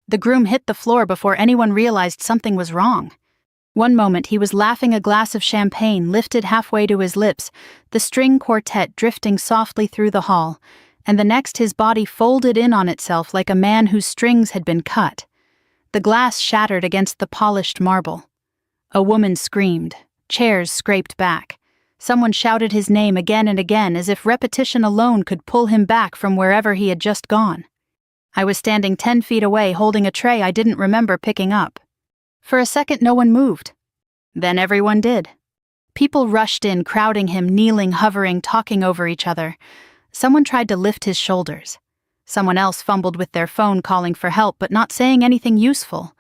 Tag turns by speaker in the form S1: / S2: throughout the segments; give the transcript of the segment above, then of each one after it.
S1: The groom hit the floor before anyone realized something was wrong. One moment he was laughing, a glass of champagne lifted halfway to his lips, the string quartet drifting softly through the hall, and the next his body folded in on itself like a man whose strings had been cut. The glass shattered against the polished marble. A woman screamed. Chairs scraped back. Someone shouted his name again and again, as if repetition alone could pull him back from wherever he had just gone. I was standing 10 feet away holding a tray I didn't remember picking up. For a second no one moved. Then everyone did. People rushed in, crowding him, kneeling, hovering, talking over each other. Someone tried to lift his shoulders. Someone else fumbled with their phone, calling for help but not saying anything useful.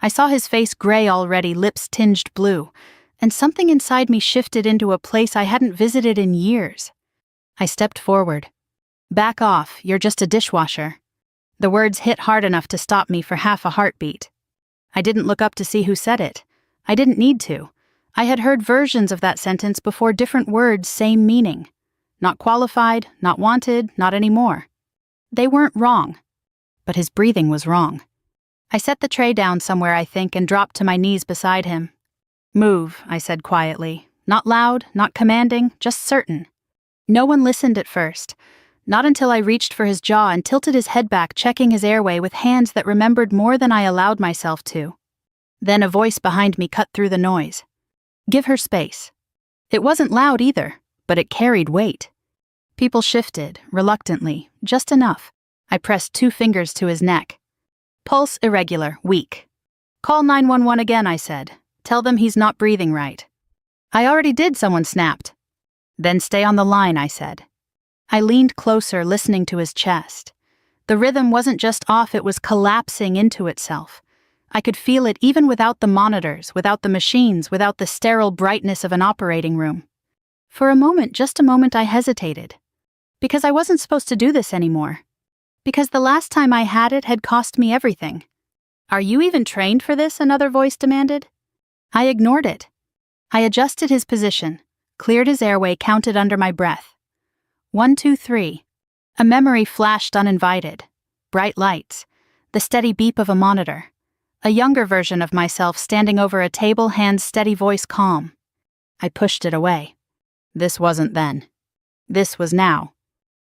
S1: I saw his face gray already, lips tinged blue, and something inside me shifted into a place I hadn't visited in years. I stepped forward. "Back off, you're just a dishwasher." The words hit hard enough to stop me for half a heartbeat. I didn't look up to see who said it. I didn't need to. I had heard versions of that sentence before, different words, same meaning. Not qualified, not wanted, not anymore. They weren't wrong. But his breathing was wrong. I set the tray down somewhere, I think, and dropped to my knees beside him. "Move," I said quietly. Not loud, not commanding, just certain. No one listened at first. Not until I reached for his jaw and tilted his head back, checking his airway with hands that remembered more than I allowed myself to. Then a voice behind me cut through the noise. "Give her space." It wasn't loud either, but it carried weight. People shifted, reluctantly, just enough. I pressed 2 fingers to his neck. "Pulse irregular, weak." "Call 911 again," I said. "Tell them he's not breathing right." "I already did," someone snapped. "Then stay on the line," I said. I leaned closer, listening to his chest. The rhythm wasn't just off, it was collapsing into itself. I could feel it even without the monitors, without the machines, without the sterile brightness of an operating room. For a moment, just a moment, I hesitated. Because I wasn't supposed to do this anymore. Because the last time I had it had cost me everything. "Are you even trained for this?" another voice demanded. I ignored it. I adjusted his position, cleared his airway, counted under my breath. 1, 2, 3. A memory flashed uninvited. Bright lights. The steady beep of a monitor. A younger version of myself standing over a table, hands steady, voice calm. I pushed it away. This wasn't then. This was now.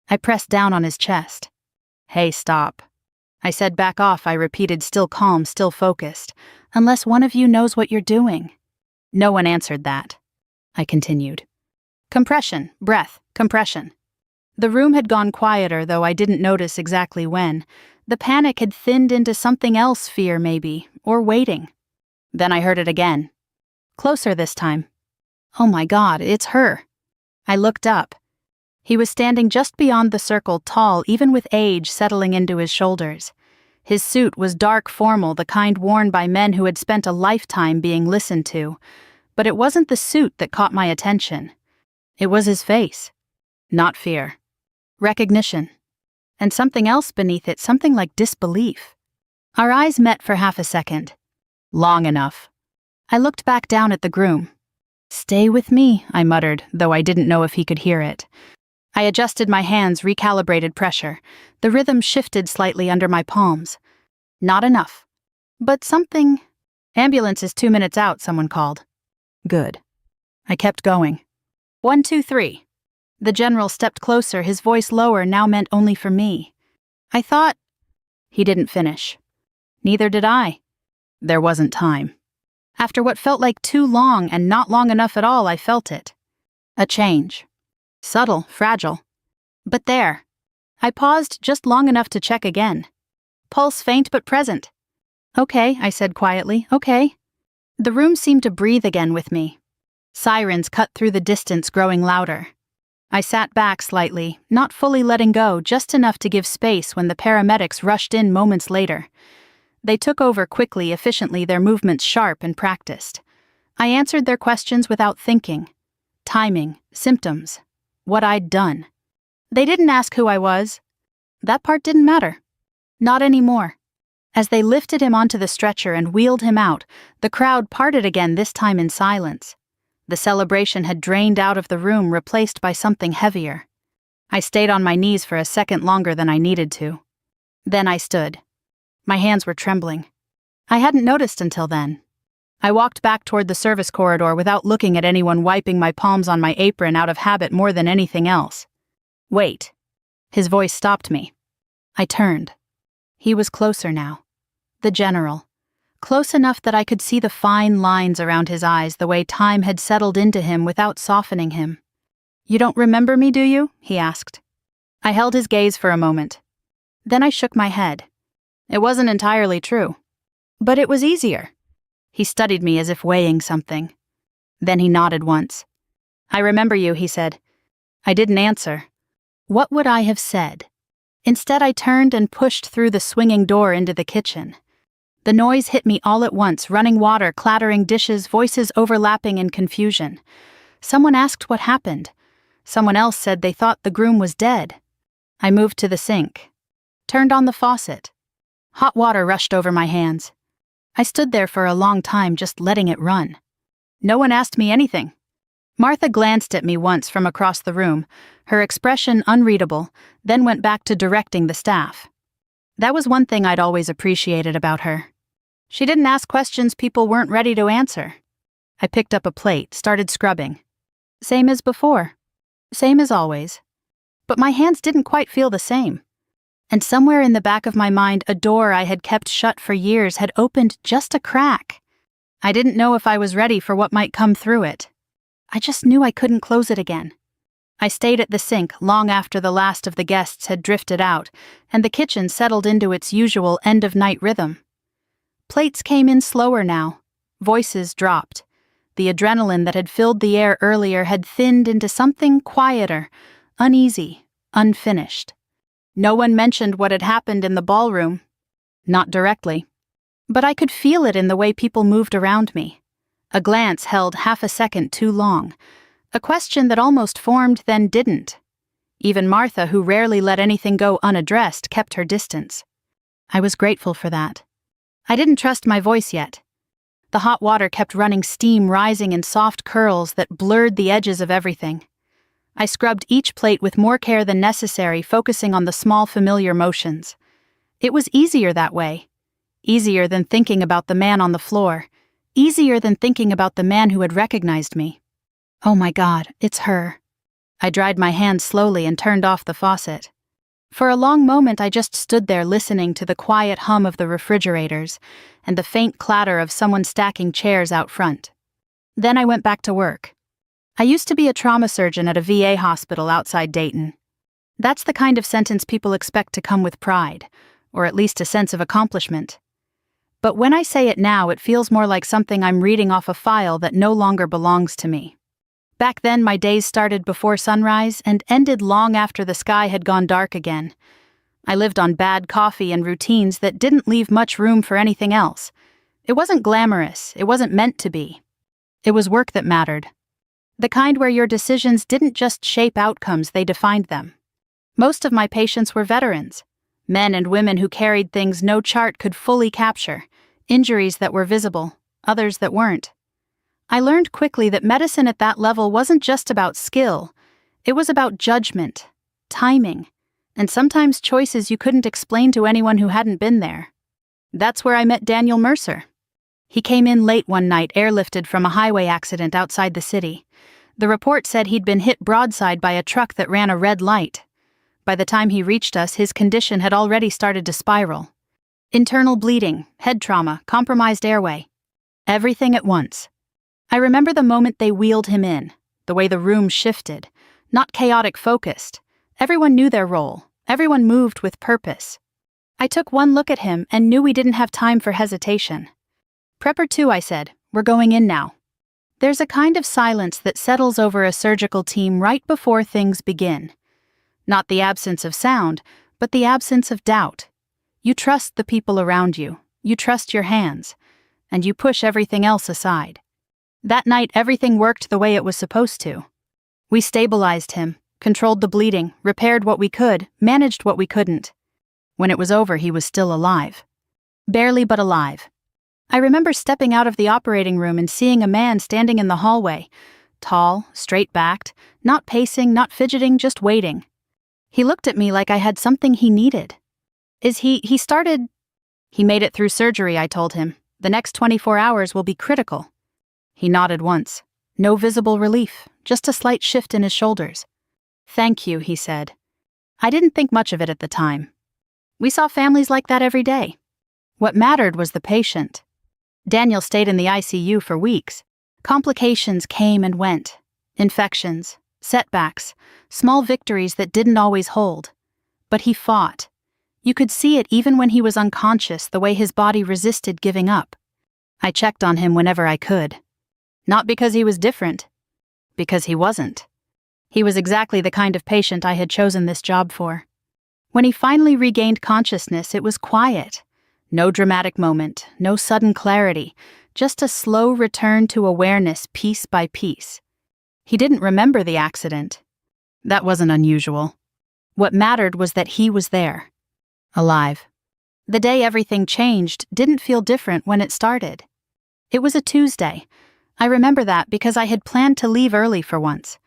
S1: I pressed down on his chest. "Hey, stop." I said, "Back off," I repeated, still calm, still focused. "Unless one of you knows what you're doing." No one answered that. I continued. Compression, breath, compression. The room had gone quieter, though I didn't notice exactly when. The panic had thinned into something else, fear maybe, or waiting. Then I heard it again. Closer this time. Oh my God, it's her. I looked up. He was standing just beyond the circle, tall, even with age settling into his shoulders. His suit was dark, formal, the kind worn by men who had spent a lifetime being listened to. But it wasn't the suit that caught my attention. It was his face. Not fear. Recognition. And something else beneath it, something like disbelief. Our eyes met for half a second. Long enough. I looked back down at the groom. "Stay with me," I muttered, though I didn't know if he could hear it. I adjusted my hands, recalibrated pressure. The rhythm shifted slightly under my palms. Not enough. But something... "Ambulance is 2 minutes out," someone called. Good. I kept going. 1, 2, 3. The general stepped closer, his voice lower, now meant only for me. I thought... He didn't finish. Neither did I. There wasn't time. After what felt like too long and not long enough at all, I felt it. A change. Subtle, fragile. But there. I paused just long enough to check again. Pulse faint but present. "Okay," I said quietly, "okay." The room seemed to breathe again with me. Sirens cut through the distance, growing louder. I sat back slightly, not fully letting go, just enough to give space when the paramedics rushed in moments later. They took over quickly, efficiently, their movements sharp and practiced. I answered their questions without thinking. Timing, symptoms, what I'd done. They didn't ask who I was. That part didn't matter. Not anymore. As they lifted him onto the stretcher and wheeled him out, the crowd parted again, this time in silence. The celebration had drained out of the room, replaced by something heavier. I stayed on my knees for a second longer than I needed to. Then I stood. My hands were trembling. I hadn't noticed until then. I walked back toward the service corridor without looking at anyone, wiping my palms on my apron out of habit more than anything else. Wait. His voice stopped me. I turned. He was closer now. The general. Close enough that I could see the fine lines around his eyes, the way time had settled into him without softening him. "You don't remember me, do you?" he asked. I held his gaze for a moment. Then I shook my head. It wasn't entirely true. But it was easier. He studied me as if weighing something. Then he nodded once. "I remember you," he said. I didn't answer. What would I have said? Instead, I turned and pushed through the swinging door into the kitchen. The noise hit me all at once, running water, clattering dishes, voices overlapping in confusion. Someone asked what happened. Someone else said they thought the groom was dead. I moved to the sink. Turned on the faucet. Hot water rushed over my hands. I stood there for a long time, just letting it run. No one asked me anything. Martha glanced at me once from across the room, her expression unreadable, then went back to directing the staff. That was one thing I'd always appreciated about her. She didn't ask questions people weren't ready to answer. I picked up a plate, started scrubbing. Same as before. Same as always. But my hands didn't quite feel the same. And somewhere in the back of my mind, a door I had kept shut for years had opened just a crack. I didn't know if I was ready for what might come through it. I just knew I couldn't close it again. I stayed at the sink long after the last of the guests had drifted out, and the kitchen settled into its usual end-of-night rhythm. Plates came in slower now. Voices dropped. The adrenaline that had filled the air earlier had thinned into something quieter, uneasy, unfinished. No one mentioned what had happened in the ballroom. Not directly. But I could feel it in the way people moved around me. A glance held half a second too long. A question that almost formed, then didn't. Even Martha, who rarely let anything go unaddressed, kept her distance. I was grateful for that. I didn't trust my voice yet. The hot water kept running, steam rising in soft curls that blurred the edges of everything. I scrubbed each plate with more care than necessary, focusing on the small familiar motions. It was easier that way. Easier than thinking about the man on the floor. Easier than thinking about the man who had recognized me. Oh my God, it's her. I dried my hands slowly and turned off the faucet. For a long moment I just stood there listening to the quiet hum of the refrigerators and the faint clatter of someone stacking chairs out front. Then I went back to work. I used to be a trauma surgeon at a VA hospital outside Dayton. That's the kind of sentence people expect to come with pride, or at least a sense of accomplishment. But when I say it now, it feels more like something I'm reading off a file that no longer belongs to me. Back then, my days started before sunrise and ended long after the sky had gone dark again. I lived on bad coffee and routines that didn't leave much room for anything else. It wasn't glamorous, it wasn't meant to be. It was work that mattered. The kind where your decisions didn't just shape outcomes, they defined them. Most of my patients were veterans, men and women who carried things no chart could fully capture, injuries that were visible, others that weren't. I learned quickly that medicine at that level wasn't just about skill. It was about judgment, timing, and sometimes choices you couldn't explain to anyone who hadn't been there. That's where I met Daniel Mercer. He came in late one night, airlifted from a highway accident outside the city. The report said he'd been hit broadside by a truck that ran a red light. By the time he reached us, his condition had already started to spiral. Internal bleeding, head trauma, compromised airway. Everything at once. I remember the moment they wheeled him in, the way the room shifted, not chaotic focused. Everyone knew their role. Everyone moved with purpose. I took one look at him and knew we didn't have time for hesitation. "Prepper 2, I said. "We're going in now." There's a kind of silence that settles over a surgical team right before things begin. Not the absence of sound, but the absence of doubt. You trust the people around you. You trust your hands. And you push everything else aside. That night, everything worked the way it was supposed to. We stabilized him, controlled the bleeding, repaired what we could, managed what we couldn't. When it was over, he was still alive. Barely, but alive. I remember stepping out of the operating room and seeing a man standing in the hallway, tall, straight-backed, not pacing, not fidgeting, just waiting. He looked at me like I had something he needed. He He made it through surgery, I told him. The next 24 hours will be critical. He nodded once. No visible relief, just a slight shift in his shoulders. Thank you, he said. I didn't think much of it at the time. We saw families like that every day. What mattered was the patient. Daniel stayed in the ICU for weeks. Complications came and went. Infections, setbacks, small victories that didn't always hold. But he fought. You could see it even when he was unconscious, the way his body resisted giving up. I checked on him whenever I could. Not because he was different, because he wasn't. He was exactly the kind of patient I had chosen this job for. When he finally regained consciousness, it was quiet. No dramatic moment, no sudden clarity, just a slow return to awareness piece by piece. He didn't remember the accident. That wasn't unusual. What mattered was that he was there, alive. The day everything changed didn't feel different when it started. It was a Tuesday. I remember that because I had planned to leave early for once.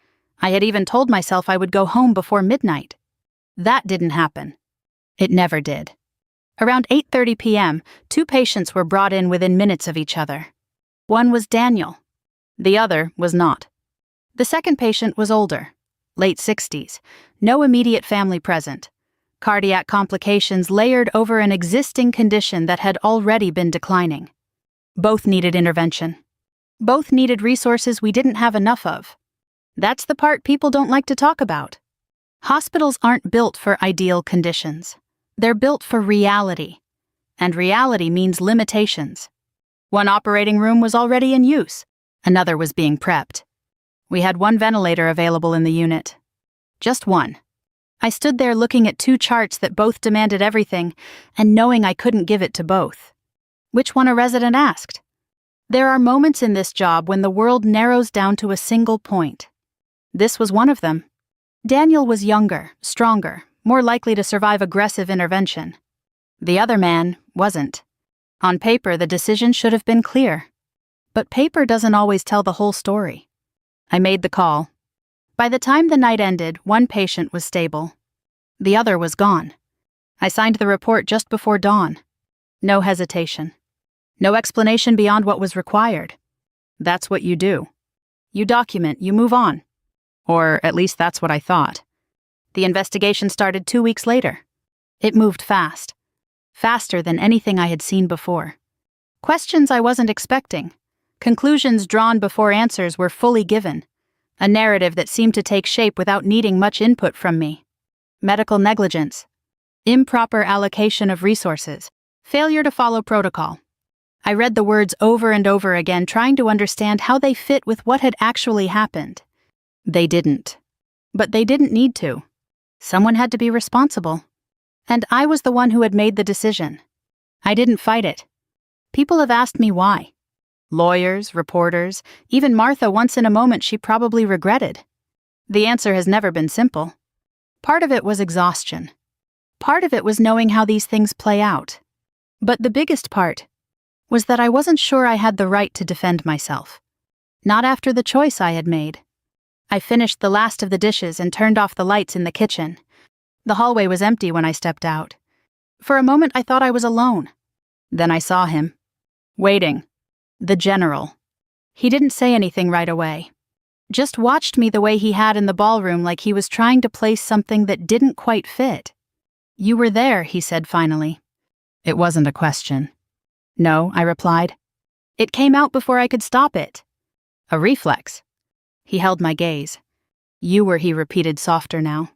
S1: I had even told myself I would go home before midnight. That didn't happen. It never did. Around 8:30 p.m., 2 patients were brought in within minutes of each other. One was Daniel. The other was not. The second patient was older, late 60s, no immediate family present. Cardiac complications layered over an existing condition that had already been declining. Both needed intervention. Both needed resources we didn't have enough of. That's the part people don't like to talk about. Hospitals aren't built for ideal conditions. They're built for reality. And reality means limitations. One operating room was already in use. Another was being prepped. We had 1 ventilator available in the unit. Just one. I stood there looking at 2 charts that both demanded everything, and knowing I couldn't give it to both. Which one, a resident asked. There are moments in this job when the world narrows down to a single point. This was one of them. Daniel was younger, stronger, more likely to survive aggressive intervention. The other man wasn't. On paper, the decision should have been clear. But paper doesn't always tell the whole story. I made the call. By the time the night ended, 1 patient was stable. The other was gone. I signed the report just before dawn. No hesitation. No explanation beyond what was required. That's what you do. You document, you move on. Or at least that's what I thought. The investigation started 2 weeks later. It moved fast. Faster than anything I had seen before. Questions I wasn't expecting. Conclusions drawn before answers were fully given. A narrative that seemed to take shape without needing much input from me. Medical negligence. Improper allocation of resources. Failure to follow protocol. I read the words over and over again, trying to understand how they fit with what had actually happened. They didn't. But they didn't need to. Someone had to be responsible. And I was the one who had made the decision. I didn't fight it. People have asked me why. Lawyers, reporters, even Martha once in a moment she probably regretted. The answer has never been simple. Part of it was exhaustion. Part of it was knowing how these things play out. But the biggest part was that I wasn't sure I had the right to defend myself. Not after the choice I had made. I finished the last of the dishes and turned off the lights in the kitchen. The hallway was empty when I stepped out. For a moment I thought I was alone. Then I saw him. Waiting. The general. He didn't say anything right away. Just watched me the way he had in the ballroom, like he was trying to place something that didn't quite fit. You were there, he said finally. It wasn't a question. No, I replied. It came out before I could stop it. A reflex. He held my gaze. You were, he repeated softer now.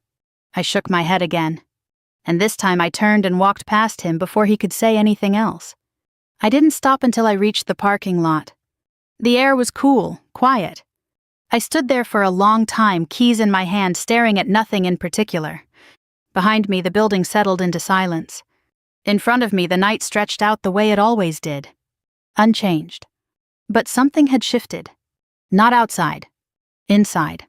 S1: I shook my head again. And this time I turned and walked past him before he could say anything else. I didn't stop until I reached the parking lot. The air was cool, quiet. I stood there for a long time, keys in my hand, staring at nothing in particular. Behind me, the building settled into silence. In front of me, the night stretched out the way it always did. Unchanged. But something had shifted. Not outside. Inside.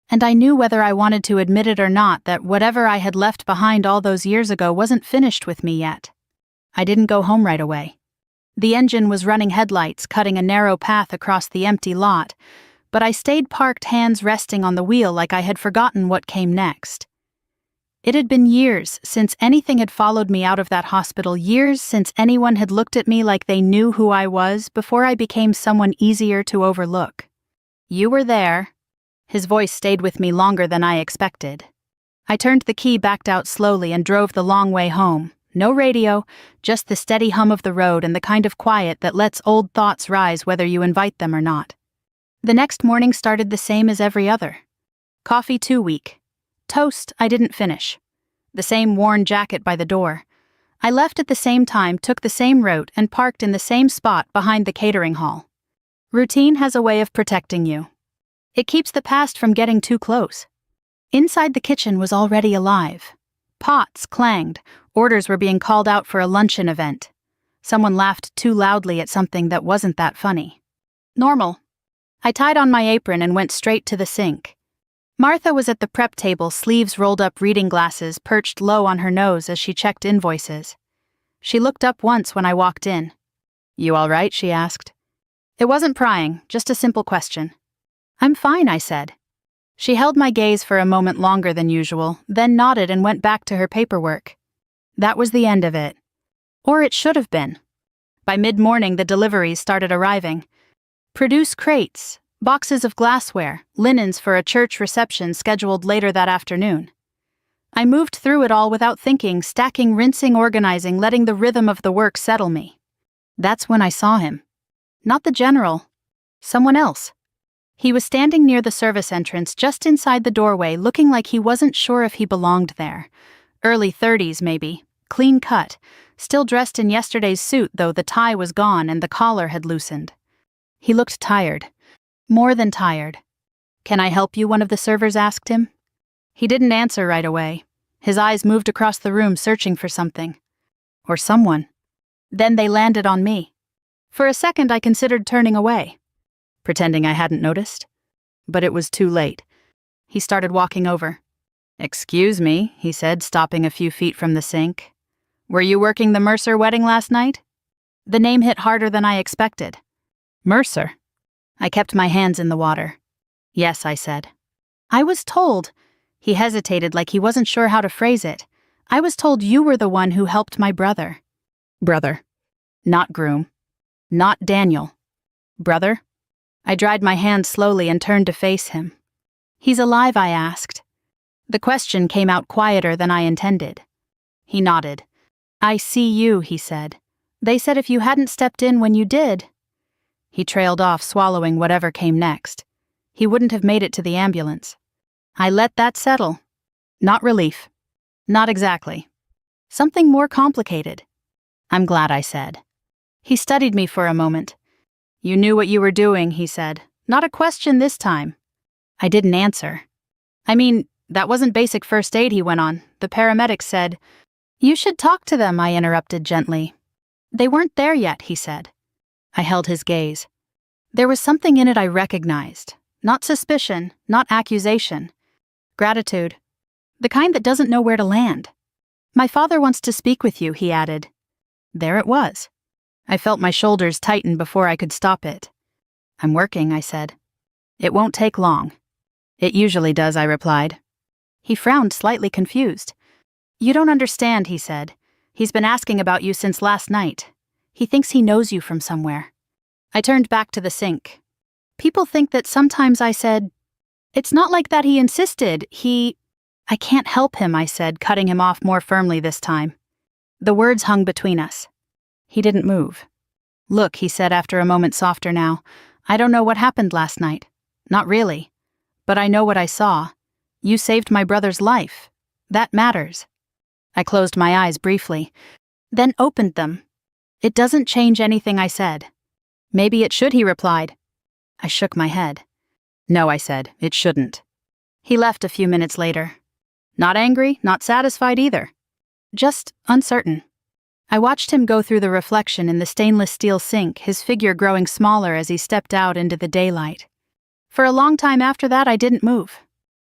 S1: And I knew, whether I wanted to admit it or not, that whatever I had left behind all those years ago wasn't finished with me yet. I didn't go home right away. The engine was running headlights, cutting a narrow path across the empty lot, but I stayed parked, hands resting on the wheel, like I had forgotten what came next. It had been years since anything had followed me out of that hospital, years since anyone had looked at me like they knew who I was before I became someone easier to overlook. "You were there." His voice stayed with me longer than I expected. I turned the key, backed out slowly, and drove the long way home. No radio, just the steady hum of the road and the kind of quiet that lets old thoughts rise whether you invite them or not. The next morning started the same as every other. Coffee too weak. Toast I didn't finish. The same worn jacket by the door. I left at the same time, took the same route, and parked in the same spot behind the catering hall. Routine has a way of protecting you. It keeps the past from getting too close. Inside the kitchen was already alive. Pots clanged, orders were being called out for a luncheon event. Someone laughed too loudly at something that wasn't that funny. Normal. I tied on my apron and went straight to the sink. Martha was at the prep table, sleeves rolled up, reading glasses perched low on her nose as she checked invoices. She looked up once when I walked in. "You all right?" she asked. It wasn't prying, just a simple question. "I'm fine," I said. She held my gaze for a moment longer than usual, then nodded and went back to her paperwork. That was the end of it. Or it should have been. By mid-morning, the deliveries started arriving. Produce crates, boxes of glassware, linens for a church reception scheduled later that afternoon. I moved through it all without thinking, stacking, rinsing, organizing, letting the rhythm of the work settle me. That's when I saw him. Not the general. Someone else. He was standing near the service entrance, just inside the doorway, looking like he wasn't sure if he belonged there. Early 30s, maybe. Clean cut. Still dressed in yesterday's suit, though the tie was gone and the collar had loosened. He looked tired. More than tired. "Can I help you?" one of the servers asked him. He didn't answer right away. His eyes moved across the room, searching for something. Or someone. Then they landed on me. For a second I considered turning away, pretending I hadn't noticed. But it was too late. He started walking over. "Excuse me," he said, stopping a few feet from the sink. "Were you working the Mercer wedding last night?" The name hit harder than I expected. Mercer. I kept my hands in the water. "Yes," I said. "I was told..." He hesitated like he wasn't sure how to phrase it. "I was told you were the one who helped my brother." Brother. Not groom. Not Daniel. Brother? I dried my hands slowly and turned to face him. "He's alive?" I asked. The question came out quieter than I intended. He nodded. "I see you," he said. "They said if you hadn't stepped in when you did..." He trailed off, swallowing whatever came next. He wouldn't have made it to the ambulance. I let that settle. Not relief. Not exactly. Something more complicated. "I'm glad," I said. He studied me for a moment. "You knew what you were doing," he said. "Not a question this time." I didn't answer. "I mean, that wasn't basic first aid," he went on. "The paramedics said..." "You should talk to them," I interrupted gently. "They weren't there yet," he said. I held his gaze. There was something in it I recognized. Not suspicion, not accusation. Gratitude. The kind that doesn't know where to land. "My father wants to speak with you," he added. There it was. I felt my shoulders tighten before I could stop it. "I'm working," I said. "It won't take long." "It usually does," I replied. He frowned, slightly confused. "You don't understand," he said. "He's been asking about you since last night. He thinks he knows you from somewhere." I turned back to the sink. "People think that sometimes," I said. "It's not like that," he insisted. "I can't help him," I said, cutting him off more firmly this time. The words hung between us. He didn't move. "Look," he said after a moment, softer now. "I don't know what happened last night. Not really. But I know what I saw. You saved my brother's life. That matters." I closed my eyes briefly, then opened them. "It doesn't change anything," I said. "Maybe it should," he replied. I shook my head. "No," I said, "it shouldn't." He left a few minutes later. Not angry, not satisfied either. Just uncertain. I watched him go through the reflection in the stainless steel sink, his figure growing smaller as he stepped out into the daylight. For a long time after that, I didn't move.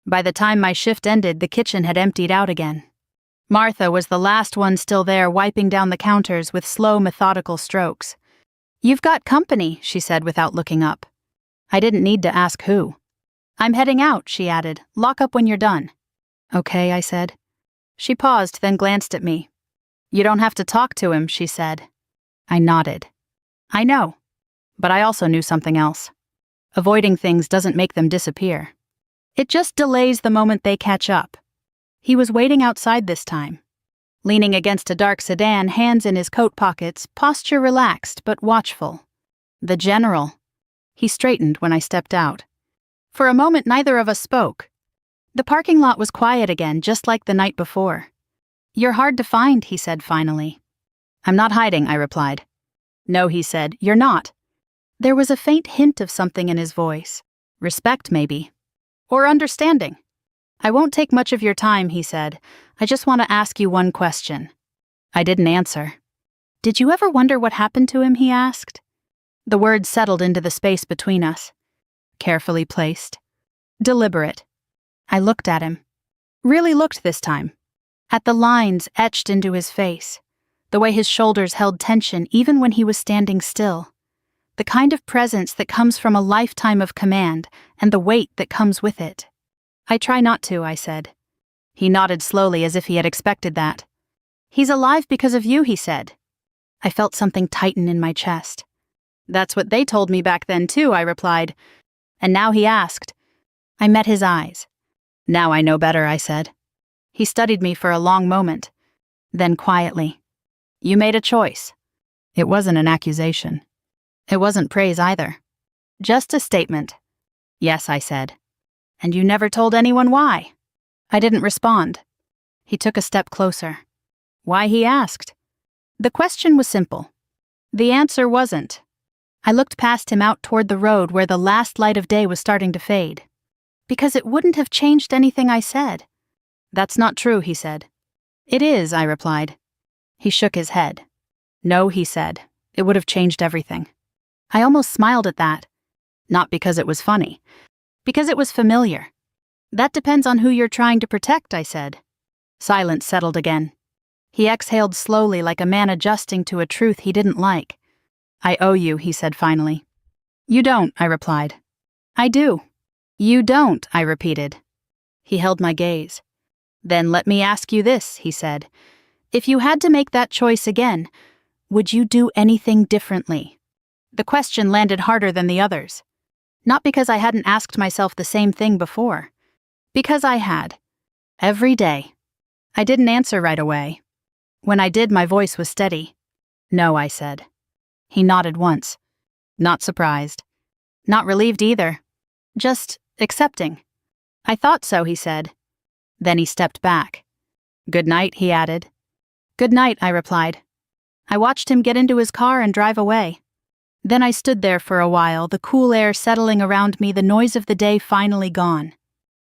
S1: By the time my shift ended, the kitchen had emptied out again. Martha was the last one still there, wiping down the counters with slow, methodical strokes. "You've got company," she said without looking up. I didn't need to ask who. "I'm heading out," she added. "Lock up when you're done." "Okay," I said. She paused, then glanced at me. "You don't have to talk to him," she said. I nodded. "I know. But I also knew something else. Avoiding things doesn't make them disappear. It just delays the moment they catch up." He was waiting outside this time. Leaning against a dark sedan, hands in his coat pockets, posture relaxed but watchful. The general. He straightened when I stepped out. For a moment, neither of us spoke. The parking lot was quiet again, just like the night before. "You're hard to find," he said finally. "I'm not hiding," I replied. "No," he said, "you're not." There was a faint hint of something in his voice. Respect, maybe. Or understanding. "I won't take much of your time," he said. "I just want to ask you one question." I didn't answer. "Did you ever wonder what happened to him?" he asked. The words settled into the space between us. Carefully placed. Deliberate. I looked at him. Really looked this time. At the lines etched into his face. The way his shoulders held tension even when he was standing still. The kind of presence that comes from a lifetime of command and the weight that comes with it. "I try not to," I said. He nodded slowly as if he had expected that. "He's alive because of you," he said. I felt something tighten in my chest. "That's what they told me back then too," I replied. And now he asked. I met his eyes. "Now I know better," I said. He studied me for a long moment. Then quietly. "You made a choice." It wasn't an accusation. It wasn't praise either. Just a statement. "Yes," I said. "And you never told anyone why?" I didn't respond. He took a step closer. Why, he asked. The question was simple. The answer wasn't. I looked past him out toward the road where the last light of day was starting to fade. Because it wouldn't have changed anything I said. "That's not true," he said. "It is," I replied. He shook his head. "No," he said. "It would have changed everything." I almost smiled at that. Not because it was funny. Because it was familiar. "That depends on who you're trying to protect," I said. Silence settled again. He exhaled slowly like a man adjusting to a truth he didn't like. "I owe you," he said finally. "You don't," I replied. "I do." "You don't," I repeated. He held my gaze. "Then let me ask you this," he said. "If you had to make that choice again, would you do anything differently?" The question landed harder than the others. Not because I hadn't asked myself the same thing before. Because I had. Every day. I didn't answer right away. When I did, my voice was steady. "No," I said. He nodded once. Not surprised. Not relieved either. Just accepting. "I thought so," he said. Then he stepped back. "Good night," he added. "Good night," I replied. I watched him get into his car and drive away. Then I stood there for a while, the cool air settling around me, the noise of the day finally gone.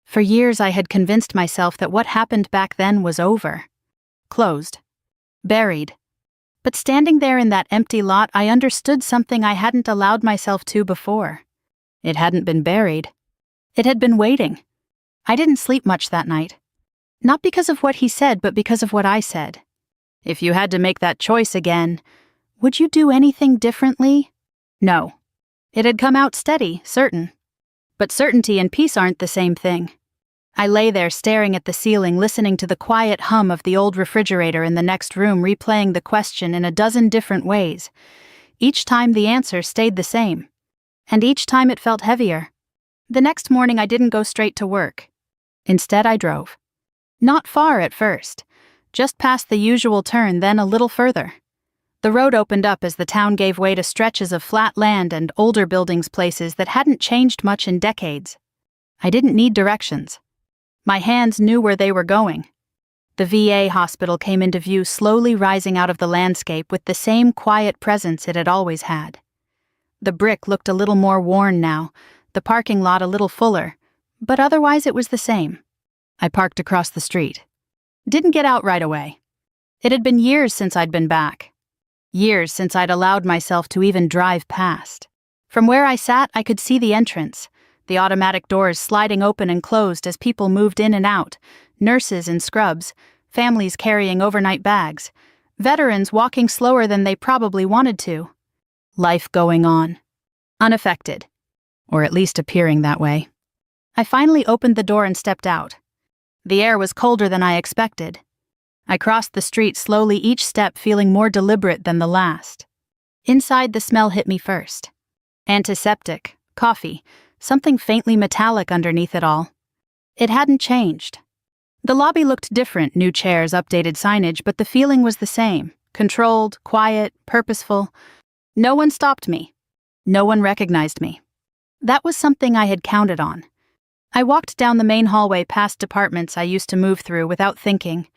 S1: For years I had convinced myself that what happened back then was over. Closed. Buried. But standing there in that empty lot, I understood something I hadn't allowed myself to before. It hadn't been buried. It had been waiting. I didn't sleep much that night. Not because of what he said, but because of what I said. If you had to make that choice again, would you do anything differently? No. It had come out steady, certain. But certainty and peace aren't the same thing. I lay there staring at the ceiling, listening to the quiet hum of the old refrigerator in the next room, replaying the question in a dozen different ways. Each time the answer stayed the same. And each time it felt heavier. The next morning I didn't go straight to work. Instead I drove. Not far at first. Just past the usual turn, then a little further. The road opened up as the town gave way to stretches of flat land and older buildings, places that hadn't changed much in decades. I didn't need directions. My hands knew where they were going. The VA hospital came into view, slowly rising out of the landscape with the same quiet presence it had always had. The brick looked a little more worn now, the parking lot a little fuller, but otherwise it was the same. I parked across the street. Didn't get out right away. It had been years since I'd been back. Years since I'd allowed myself to even drive past. From where I sat, I could see the entrance, the automatic doors sliding open and closed as people moved in and out, nurses in scrubs, families carrying overnight bags, veterans walking slower than they probably wanted to. Life going on. Unaffected. Or at least appearing that way. I finally opened the door and stepped out. The air was colder than I expected. I crossed the street slowly, each step feeling more deliberate than the last. Inside, the smell hit me first. Antiseptic, coffee, something faintly metallic underneath it all. It hadn't changed. The lobby looked different, new chairs, updated signage, but the feeling was the same. Controlled, quiet, purposeful. No one stopped me. No one recognized me. That was something I had counted on. I walked down the main hallway past departments I used to move through without thinking.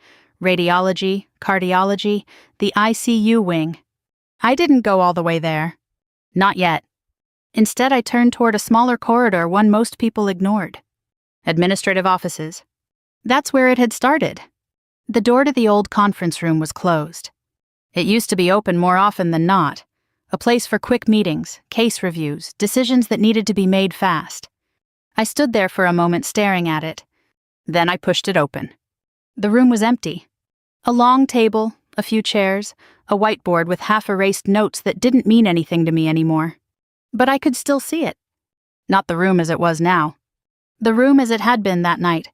S1: Radiology, cardiology, the ICU wing. I didn't go all the way there. Not yet. Instead, I turned toward a smaller corridor, one most people ignored. Administrative offices. That's where it had started. The door to the old conference room was closed. It used to be open more often than not, a place for quick meetings, case reviews, decisions that needed to be made fast. I stood there for a moment staring at it. Then I pushed it open. The room was empty. A long table, a few chairs, a whiteboard with half-erased notes that didn't mean anything to me anymore. But I could still see it. Not the room as it was now. The room as it had been that night.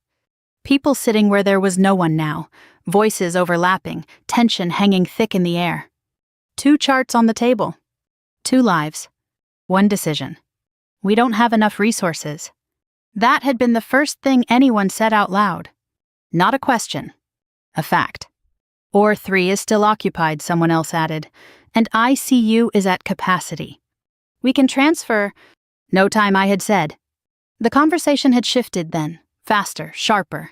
S1: People sitting where there was no one now, voices overlapping, tension hanging thick in the air. 2 charts on the table. 2 lives. 1 decision. We don't have enough resources. That had been the first thing anyone said out loud. Not a question. A fact. Or 3 is still occupied, someone else added, and ICU is at capacity. We can transfer. No time, I had said. The conversation had shifted then, faster, sharper.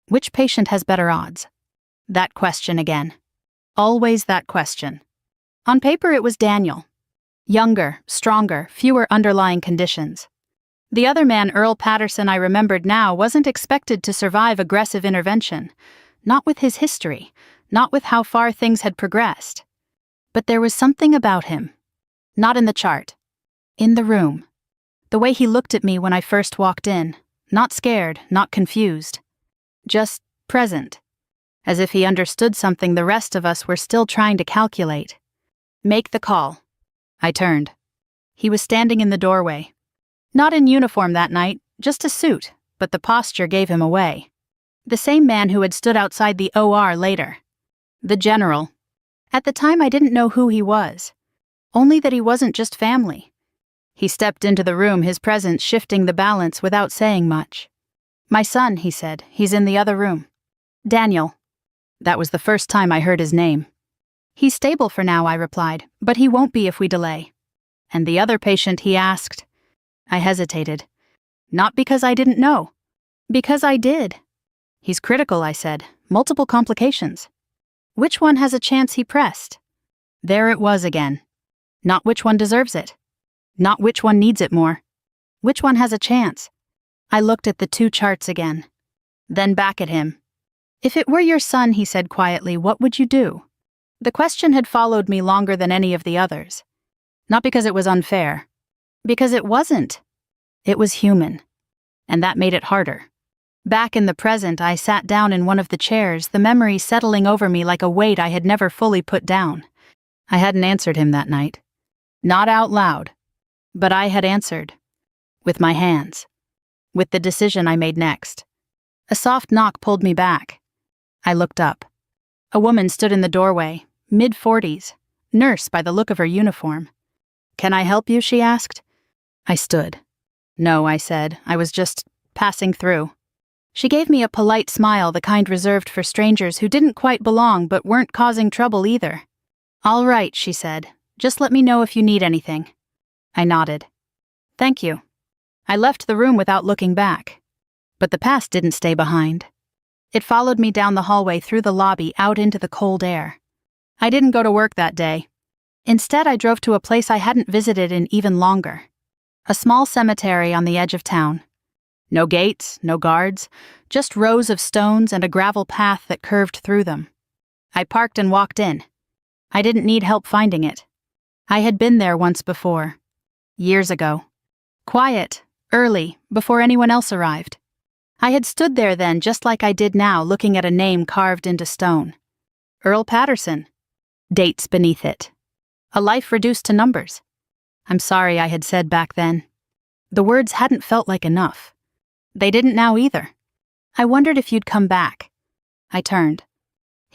S1: Which patient has better odds? That question again. Always that question. On paper, it was Daniel. Younger, stronger, fewer underlying conditions. The other man, Earl Patterson, I remembered now, wasn't expected to survive aggressive intervention. Not with his history, not with how far things had progressed. But there was something about him. Not in the chart. In the room. The way he looked at me when I first walked in. Not scared, not confused. Just present. As if he understood something the rest of us were still trying to calculate. Make the call. I turned. He was standing in the doorway. Not in uniform that night, just a suit, but the posture gave him away. The same man who had stood outside the OR later. The general. At the time, I didn't know who he was. Only that he wasn't just family. He stepped into the room, his presence shifting the balance without saying much. My son, he said. He's in the other room. Daniel. That was the first time I heard his name. He's stable for now, I replied, but he won't be if we delay. And the other patient, he asked. I hesitated. Not because I didn't know. Because I did. He's critical, I said. Multiple complications. Which one has a chance, he pressed. There it was again. Not which one deserves it. Not which one needs it more. Which one has a chance? I looked at the 2 charts again. Then back at him. If it were your son, he said quietly, what would you do? The question had followed me longer than any of the others. Not because it was unfair. Because it wasn't. It was human. And that made it harder. Back in the present, I sat down in one of the chairs, the memory settling over me like a weight I had never fully put down. I hadn't answered him that night. Not out loud. But I had answered. With my hands. With the decision I made next. A soft knock pulled me back. I looked up. A woman stood in the doorway, mid-40s, nurse by the look of her uniform. Can I help you, she asked. I stood. No, I said. I was just passing through. She gave me a polite smile, the kind reserved for strangers who didn't quite belong but weren't causing trouble either. All right, she said. Just let me know if you need anything. I nodded. Thank you. I left the room without looking back. But the past didn't stay behind. It followed me down the hallway, through the lobby, out into the cold air. I didn't go to work that day. Instead, I drove to a place I hadn't visited in even longer. A small cemetery on the edge of town. No gates, no guards, just rows of stones and a gravel path that curved through them. I parked and walked in. I didn't need help finding it. I had been there once before. Years ago. Quiet, early, before anyone else arrived. I had stood there then, just like I did now, looking at a name carved into stone. Earl Patterson. Dates beneath it. A life reduced to numbers. I'm sorry, I had said back then. The words hadn't felt like enough. They didn't now either. I wondered if you'd come back. I turned.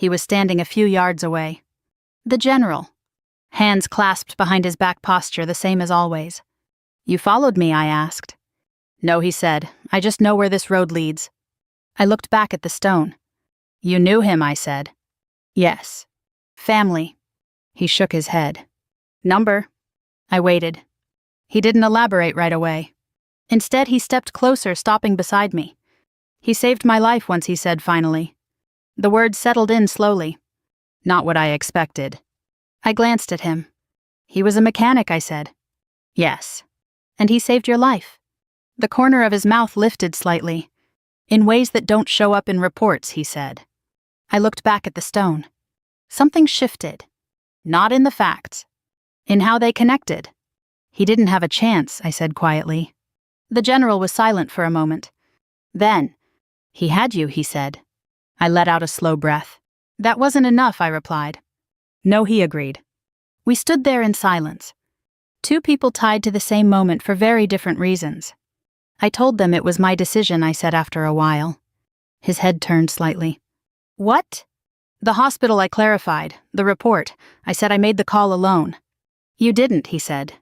S1: He was standing a few yards away. The general. Hands clasped behind his back posture, the same as always. "You followed me?" I asked. "No," he said. "I just know where this road leads." I looked back at the stone. "You knew him," I said. "Yes." "Family." He shook his head. "Number?" I waited. He didn't elaborate right away. Instead, he stepped closer, stopping beside me. "He saved my life once," he said finally. The words settled in slowly. Not what I expected. I glanced at him. "He was a mechanic," I said. "Yes." "And he saved your life?" The corner of his mouth lifted slightly. "In ways that don't show up in reports," he said. I looked back at the stone. Something shifted. Not in the facts. In how they connected. "He didn't have a chance," I said quietly. The general was silent for a moment. Then, "He had you," he said. I let out a slow breath. "That wasn't enough," I replied. "No," he agreed. We stood there in silence. Two people tied to the same moment for very different reasons. I told them it was my decision, I said after a while. His head turned slightly. "What?" "The hospital," I clarified. "The report. I said I made the call alone." "You didn't," he said.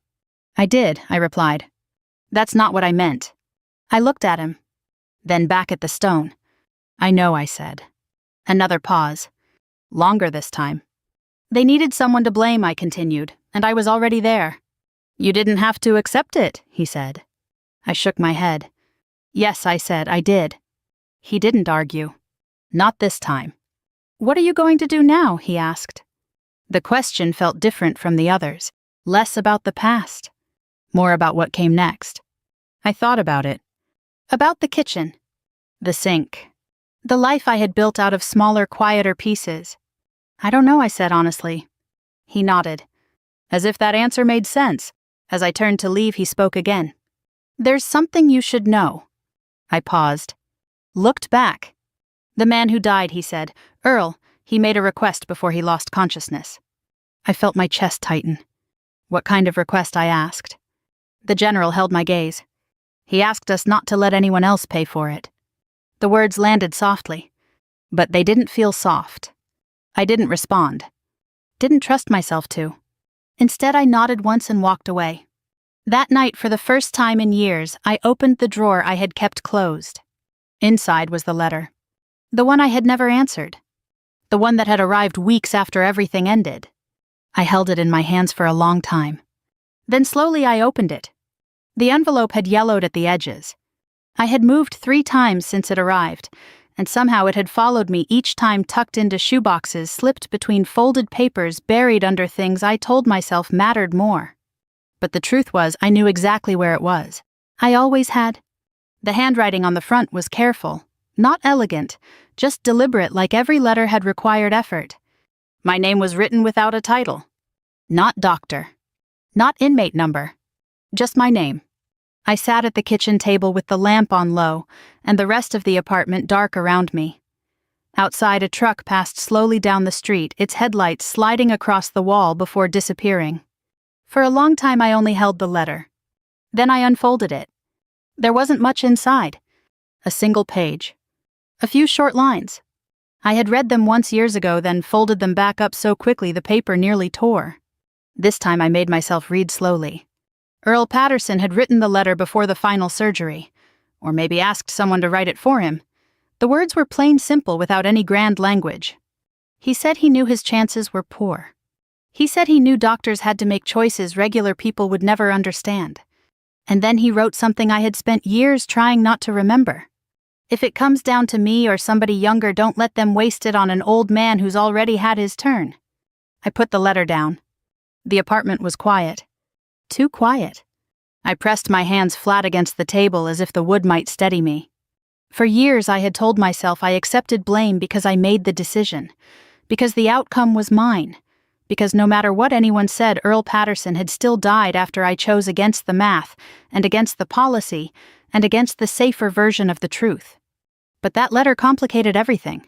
S1: "I did," I replied. "That's not what I meant." I looked at him. Then back at the stone. "I know," I said. Another pause. Longer this time. "They needed someone to blame," I continued, "and I was already there." "You didn't have to accept it," he said. I shook my head. "Yes," I said, "I did." He didn't argue. Not this time. "What are you going to do now?" he asked. The question felt different from the others. Less about the past. More about what came next. I thought about it. About the kitchen. The sink. The life I had built out of smaller, quieter pieces. "I don't know," I said honestly. He nodded. As if that answer made sense. As I turned to leave, he spoke again. "There's something you should know." I paused. Looked back. "The man who died," he said. "Earl, he made a request before he lost consciousness." I felt my chest tighten. "What kind of request?" I asked. The general held my gaze. "He asked us not to let anyone else pay for it." The words landed softly. But they didn't feel soft. I didn't respond. Didn't trust myself to. Instead, I nodded once and walked away. That night, for the first time in years, I opened the drawer I had kept closed. Inside was the letter. The one I had never answered. The one that had arrived weeks after everything ended. I held it in my hands for a long time. Then slowly I opened it. The envelope had yellowed at the edges. I had moved 3 times since it arrived, and somehow it had followed me each time, tucked into shoeboxes, slipped between folded papers, buried under things I told myself mattered more. But the truth was, I knew exactly where it was. I always had. The handwriting on the front was careful, not elegant, just deliberate, like every letter had required effort. My name was written without a title. Not doctor. Not inmate number. Just my name. I sat at the kitchen table with the lamp on low, and the rest of the apartment dark around me. Outside, a truck passed slowly down the street, its headlights sliding across the wall before disappearing. For a long time I only held the letter. Then I unfolded it. There wasn't much inside. A single page. A few short lines. I had read them once years ago, then folded them back up so quickly the paper nearly tore. This time I made myself read slowly. Earl Patterson had written the letter before the final surgery, or maybe asked someone to write it for him. The words were plain simple without any grand language. He said he knew his chances were poor. He said he knew doctors had to make choices regular people would never understand. And then he wrote something I had spent years trying not to remember. "If it comes down to me or somebody younger, don't let them waste it on an old man who's already had his turn." I put the letter down. The apartment was quiet. Too quiet. I pressed my hands flat against the table as if the wood might steady me. For years I had told myself I accepted blame because I made the decision, because the outcome was mine, because no matter what anyone said, Earl Patterson had still died after I chose against the math, and against the policy, and against the safer version of the truth. But that letter complicated everything.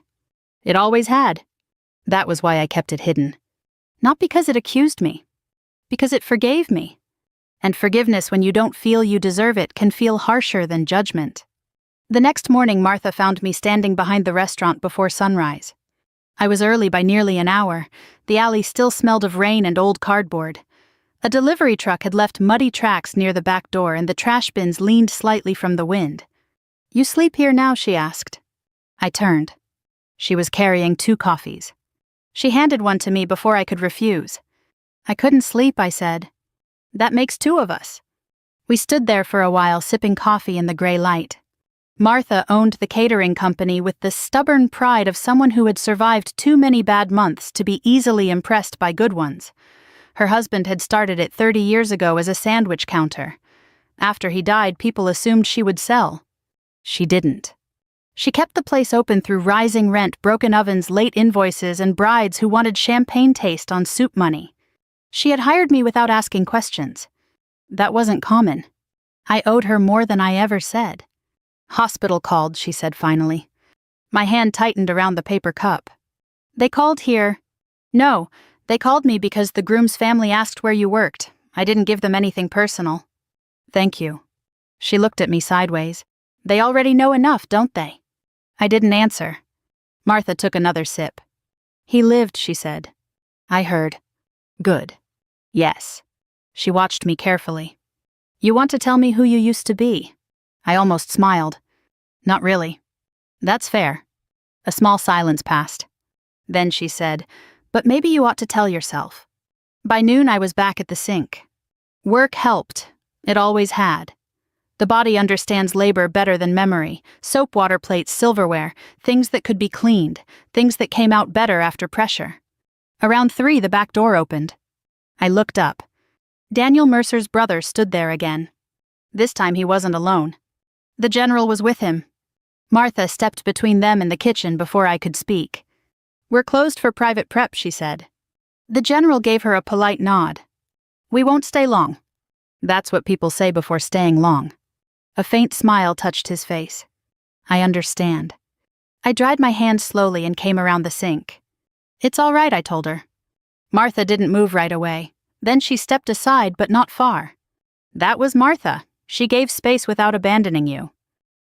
S1: It always had. That was why I kept it hidden. Not because it accused me, because it forgave me. And forgiveness, when you don't feel you deserve it, can feel harsher than judgment. The next morning, Martha found me standing behind the restaurant before sunrise. I was early by nearly an hour. The alley still smelled of rain and old cardboard. A delivery truck had left muddy tracks near the back door, and the trash bins leaned slightly from the wind. "You sleep here now?" she asked. I turned. She was carrying 2 coffees. She handed one to me before I could refuse. "I couldn't sleep," I said. "That makes 2 of us." We stood there for a while, sipping coffee in the gray light. Martha owned the catering company with the stubborn pride of someone who had survived too many bad months to be easily impressed by good ones. Her husband had started it 30 years ago as a sandwich counter. After he died, people assumed she would sell. She didn't. She kept the place open through rising rent, broken ovens, late invoices, and brides who wanted champagne taste on soup money. She had hired me without asking questions. That wasn't common. I owed her more than I ever said. "Hospital called," she said finally. My hand tightened around the paper cup. "They called here." "No, they called me because the groom's family asked where you worked. I didn't give them anything personal." "Thank you." She looked at me sideways. "They already know enough, don't they?" I didn't answer. Martha took another sip. "He lived," she said. I heard. "Good." "Yes." She watched me carefully. "You want to tell me who you used to be?" I almost smiled. "Not really." "That's fair." A small silence passed. Then she said, "But maybe you ought to tell yourself." By noon I was back at the sink. Work helped. It always had. The body understands labor better than memory. Soap, water plates, silverware, things that could be cleaned, things that came out better after pressure. Around 3, the back door opened. I looked up. Daniel Mercer's brother stood there again. This time he wasn't alone. The general was with him. Martha stepped between them and the kitchen before I could speak. "We're closed for private prep," she said. The general gave her a polite nod. "We won't stay long." That's what people say before staying long. A faint smile touched his face. "I understand." I dried my hand slowly and came around the sink. "It's all right," I told her. Martha didn't move right away. Then she stepped aside, but not far. "That was Martha. She gave space without abandoning you."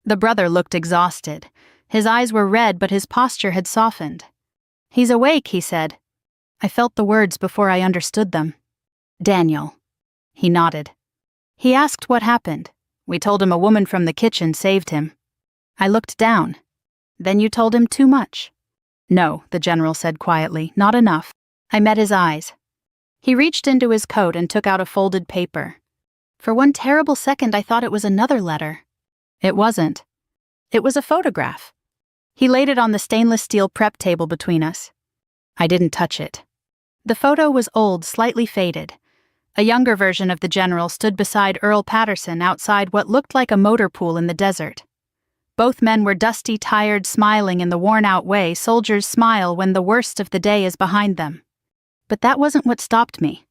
S1: The brother looked exhausted. His eyes were red, but his posture had softened. "He's awake," he said. I felt the words before I understood them. "Daniel." He nodded. "He asked what happened. We told him a woman from the kitchen saved him." I looked down. "Then you told him too much." "No," the general said quietly, "not enough." I met his eyes. He reached into his coat and took out a folded paper. For one terrible second I thought it was another letter. It wasn't. It was a photograph. He laid it on the stainless steel prep table between us. I didn't touch it. The photo was old, slightly faded. A younger version of the general stood beside Earl Patterson outside what looked like a motor pool in the desert. Both men were dusty, tired, smiling in the worn-out way soldiers smile when the worst of the day is behind them. But that wasn't what stopped me.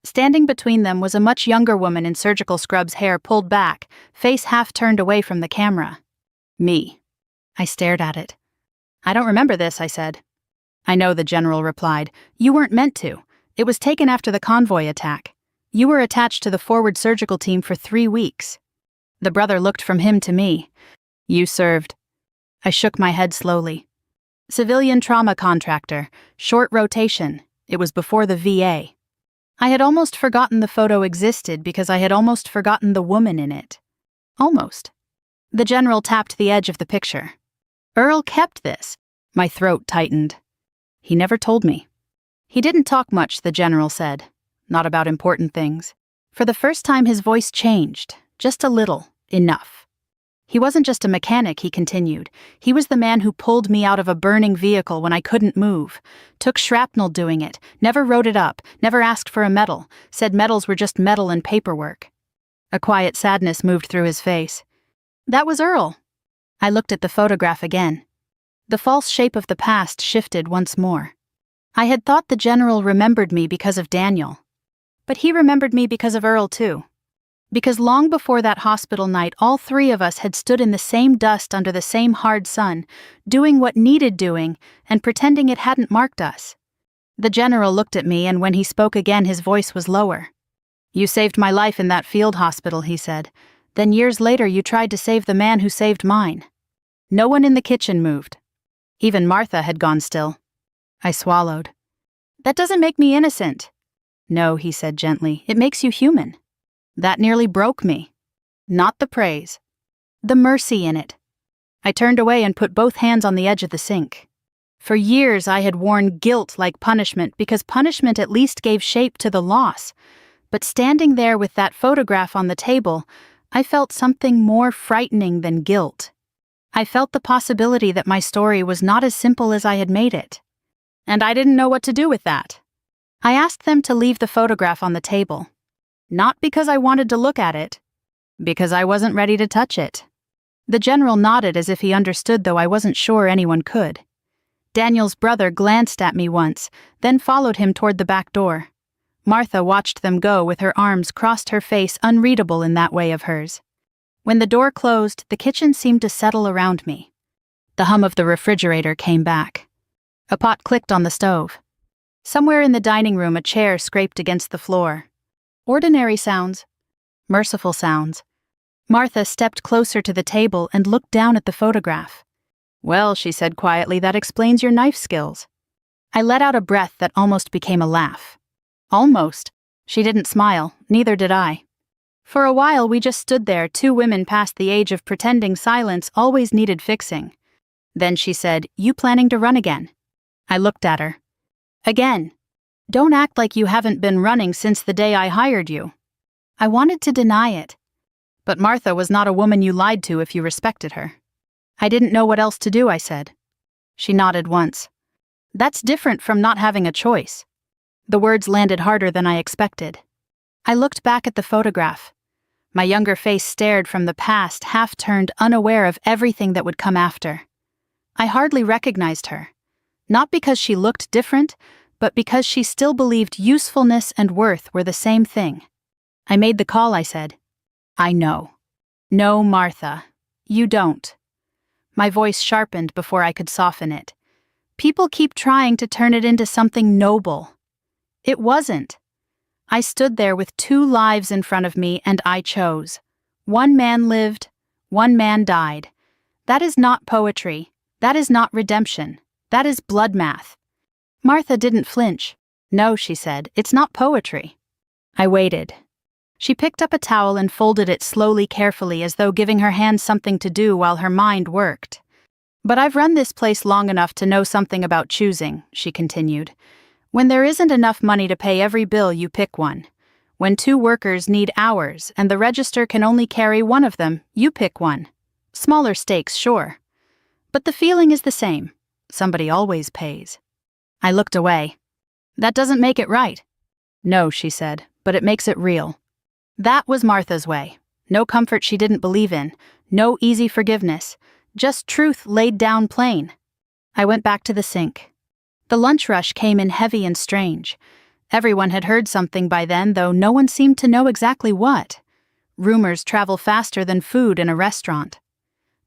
S1: Standing between them was a much younger woman in surgical scrubs, hair pulled back, face half turned away from the camera. Me. I stared at it. "I don't remember this," I said. "I know," the general replied. "You weren't meant to. It was taken after the convoy attack. You were attached to the forward surgical team for 3 weeks. The brother looked from him to me. "You served." I shook my head slowly. "Civilian trauma contractor, short rotation. It was before the VA." I had almost forgotten the photo existed because I had almost forgotten the woman in it. Almost. The general tapped the edge of the picture. "Earl kept this." My throat tightened. "He never told me." "He didn't talk much," the general said. "Not about important things." For the first time his voice changed. Just a little. Enough. "He wasn't just a mechanic," he continued. "He was the man who pulled me out of a burning vehicle when I couldn't move. Took shrapnel doing it. Never wrote it up. Never asked for a medal. Said medals were just metal and paperwork." A quiet sadness moved through his face. "That was Earl." I looked at the photograph again. The false shape of the past shifted once more. I had thought the general remembered me because of Daniel. But he remembered me because of Earl too. Because long before that hospital night, all 3 of us had stood in the same dust under the same hard sun, doing what needed doing and pretending it hadn't marked us. The general looked at me, and when he spoke again his voice was lower. "You saved my life in that field hospital," he said. "Then years later you tried to save the man who saved mine." No one in the kitchen moved. Even Martha had gone still. I swallowed. That doesn't make me innocent. No, he said gently, it makes you human. That nearly broke me. Not the praise. The mercy in it. I turned away and put both hands on the edge of the sink. For years I had worn guilt like punishment because punishment at least gave shape to the loss. But standing there with that photograph on the table, I felt something more frightening than guilt. I felt the possibility that my story was not as simple as I had made it. And I didn't know what to do with that. I asked them to leave the photograph on the table. Not because I wanted to look at it, because I wasn't ready to touch it. The general nodded as if he understood, though I wasn't sure anyone could. Daniel's brother glanced at me once, then followed him toward the back door. Martha watched them go with her arms crossed, her face unreadable in that way of hers. When the door closed, the kitchen seemed to settle around me. The hum of the refrigerator came back. A pot clicked on the stove. Somewhere in the dining room a chair scraped against the floor. Ordinary sounds. Merciful sounds. Martha stepped closer to the table and looked down at the photograph. Well, she said quietly, that explains your knife skills. I let out a breath that almost became a laugh. Almost. She didn't smile, neither did I. For a while we just stood there, two women past the age of pretending silence always needed fixing. Then she said, "You planning to run again?" I looked at her. Again. Don't act like you haven't been running since the day I hired you. I wanted to deny it. But Martha was not a woman you lied to if you respected her. I didn't know what else to do, I said. She nodded once. That's different from not having a choice. The words landed harder than I expected. I looked back at the photograph. My younger face stared from the past, half-turned, unaware of everything that would come after. I hardly recognized her. Not because she looked different, but because she still believed usefulness and worth were the same thing. I made the call, I said. I know. No, Martha. You don't. My voice sharpened before I could soften it. People keep trying to turn it into something noble. It wasn't. I stood there with two lives in front of me and I chose. One man lived, one man died. That is not poetry. That is not redemption. That is blood math. Martha didn't flinch. No, she said, it's not poetry. I waited. She picked up a towel and folded it slowly, carefully, as though giving her hands something to do while her mind worked. But I've run this place long enough to know something about choosing, she continued. When there isn't enough money to pay every bill, you pick one. When two workers need hours and the register can only carry one of them, you pick one. Smaller stakes, sure. But the feeling is the same. Somebody always pays. I looked away. That doesn't make it right. No, she said, but it makes it real. That was Martha's way. No comfort she didn't believe in. No easy forgiveness. Just truth laid down plain. I went back to the sink. The lunch rush came in heavy and strange. Everyone had heard something by then, though no one seemed to know exactly what. Rumors travel faster than food in a restaurant.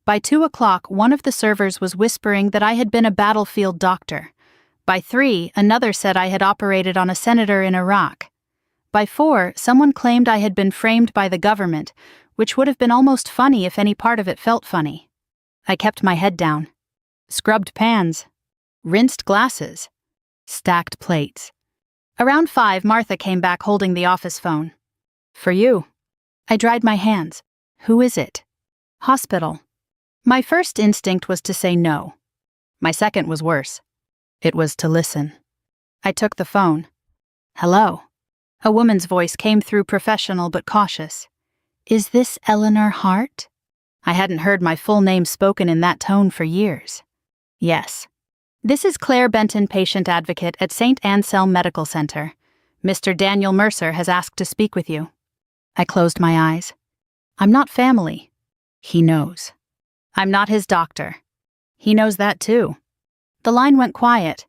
S1: By 2 o'clock, one of the servers was whispering that I had been a battlefield doctor. By 3, another said I had operated on a senator in Iraq. By 4, someone claimed I had been framed by the government, which would have been almost funny if any part of it felt funny. I kept my head down. Scrubbed pans. Rinsed glasses. Stacked plates. Around 5, Martha came back holding the office phone. For you. I dried my hands. Who is it? Hospital. My first instinct was to say no. My second was worse. It was to listen. I took the phone. Hello. A woman's voice came through, professional but cautious. Is this Eleanor Hart? I hadn't heard my full name spoken in that tone for years. Yes. This is Claire Benton, patient advocate at St. Anselm Medical Center. Mr. Daniel Mercer has asked to speak with you. I closed my eyes. I'm not family. He knows. I'm not his doctor. He knows that too. The line went quiet.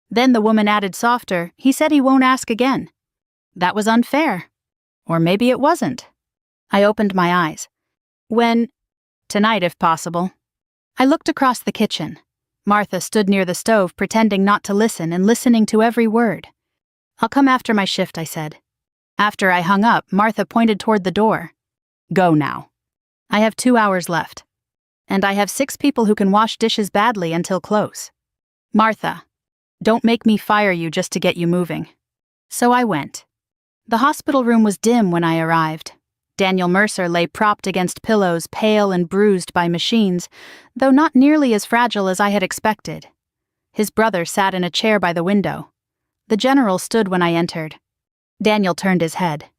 S1: Then the woman added softer, he said he won't ask again. That was unfair. Or maybe it wasn't. I opened my eyes. When? Tonight, if possible. I looked across the kitchen. Martha stood near the stove, pretending not to listen and listening to every word. I'll come after my shift, I said. After I hung up, Martha pointed toward the door. Go now. I have 2 hours left. And I have 6 people who can wash dishes badly until close. Martha. Don't make me fire you just to get you moving. So I went. The hospital room was dim when I arrived. Daniel Mercer lay propped against pillows, pale and bruised by machines, though not nearly as fragile as I had expected. His brother sat in a chair by the window. The general stood when I entered. Daniel turned his head.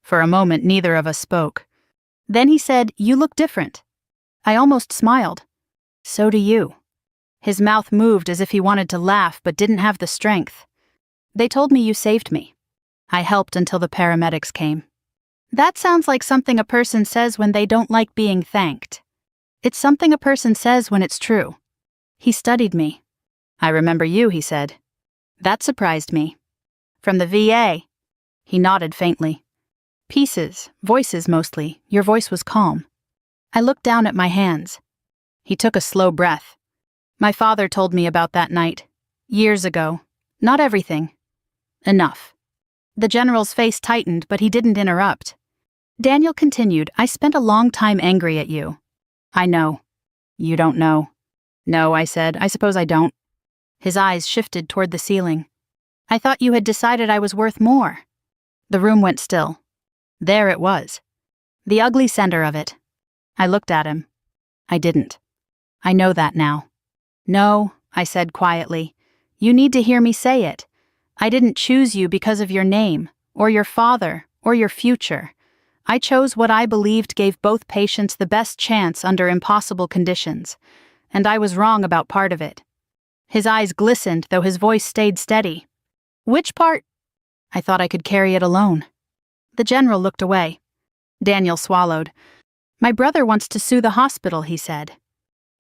S1: For a moment, neither of us spoke. Then he said, "You look different." I almost smiled. "So do you." His mouth moved as if he wanted to laugh but didn't have the strength. "They told me you saved me. I helped until the paramedics came." That sounds like something a person says when they don't like being thanked. It's something a person says when it's true. He studied me. "I remember you," he said. That surprised me. "From the VA." He nodded faintly. "Pieces, voices mostly. Your voice was calm." I looked down at my hands. He took a slow breath. "My father told me about that night. Years ago. Not everything. Enough." The general's face tightened, but he didn't interrupt. Daniel continued, "I spent a long time angry at you." "I know." "You don't know." "No," I said. "I suppose I don't." His eyes shifted toward the ceiling. "I thought you had decided I was worth more." The room went still. There it was. The ugly center of it. I looked at him. I didn't. "I know that now." "No," I said quietly. "You need to hear me say it. I didn't choose you because of your name, or your father, or your future. I chose what I believed gave both patients the best chance under impossible conditions, and I was wrong about part of it." His eyes glistened, though his voice stayed steady. "Which part?" "I thought I could carry it alone." The general looked away. Daniel swallowed. "My brother wants to sue the hospital," he said.